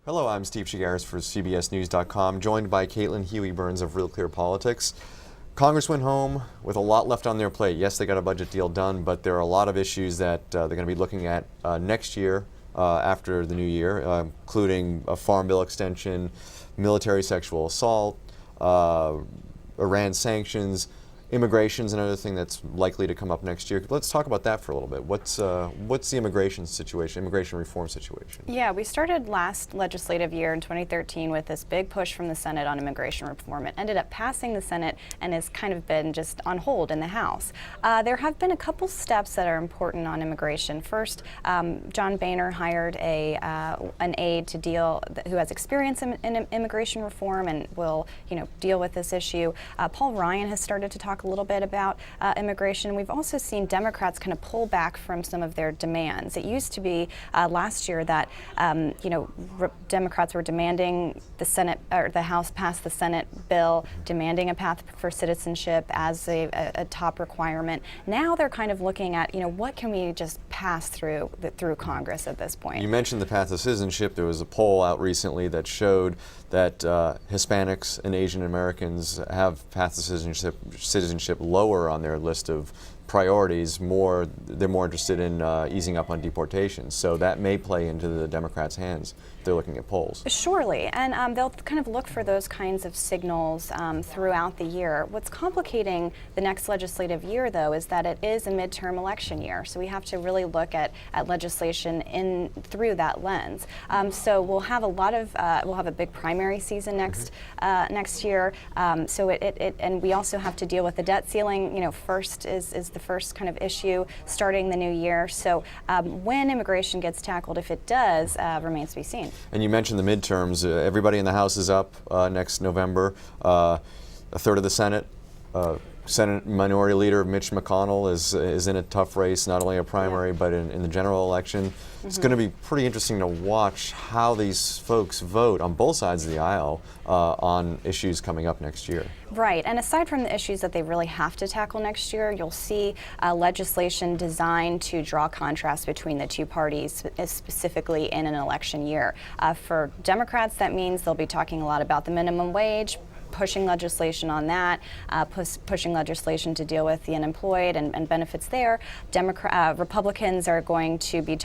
Hello, I'm Steve Chaggaris for CBSNews.com, joined by Huey-Burns of RealClearPolitics. Congress went home with a lot left on their plate. Yes, they got a budget deal done, but there are a lot of issues that they're going to be looking at next year after the new year, including a farm bill extension, military sexual assault, Iran sanctions, immigration is another thing that's likely to come up next year. Let's talk about that for a little bit. What's the immigration situation, immigration reform situation? Yeah, we started last legislative year in 2013 with this big push from the Senate on immigration reform. It ended up passing the Senate and has kind of been just on hold in the House. There have been a couple steps that are important on immigration. First, John Boehner hired an aide to who has experience in immigration reform and will, deal with this issue. Paul Ryan has started to talk a little bit about immigration. We've also seen Democrats kind of pull back from some of their demands. It used to be last year that Democrats were demanding the House pass the Senate bill, demanding a path for citizenship as a top requirement. Now they're kind of looking at what can we just pass through Congress at this point. You mentioned the path to citizenship. There was a poll out recently that showed that Hispanics and Asian Americans have path to citizenship lower on their list of priorities. They're more interested in easing up on deportation. So that may play into the Democrats' hands if they're looking at polls. Surely, and they'll kind of look for those kinds of signals throughout the year. What's complicating the next legislative year, though, is that it is a midterm election year. So we have to really look at legislation through that lens. So we'll have we'll have a big primary season next year. And we also have to deal with the debt ceiling. First is the first kind of issue starting the new year. So when immigration gets tackled, if it does, remains to be seen. And you mentioned the midterms. Everybody in the House is up next November. A third of the Senate. Senate Minority Leader Mitch McConnell is in a tough race, not only a primary, but in the general election. It's going to be pretty interesting to watch how these folks vote on both sides of the aisle on issues coming up next year. Right, and aside from the issues that they really have to tackle next year, you'll see legislation designed to draw contrast between the two parties, specifically in an election year. For Democrats, that means they'll be talking a lot about the minimum wage, pushing legislation on that, pushing legislation to deal with the unemployed and benefits there. Republicans are going to be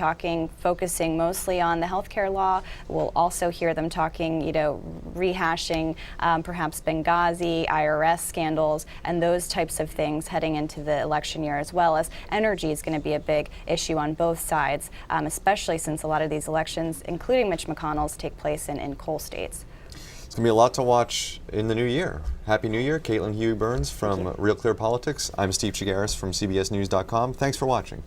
focusing mostly on the health care law. We'll also hear them talking, rehashing perhaps Benghazi, IRS scandals, and those types of things heading into the election year, as well as energy is going to be a big issue on both sides, especially since a lot of these elections, including Mitch McConnell's, take place in coal states. It's going to be a lot to watch in the new year. Happy New Year. Huey-Burns from RealClearPolitics. I'm Steve Chaggaris from CBSNews.com. Thanks for watching.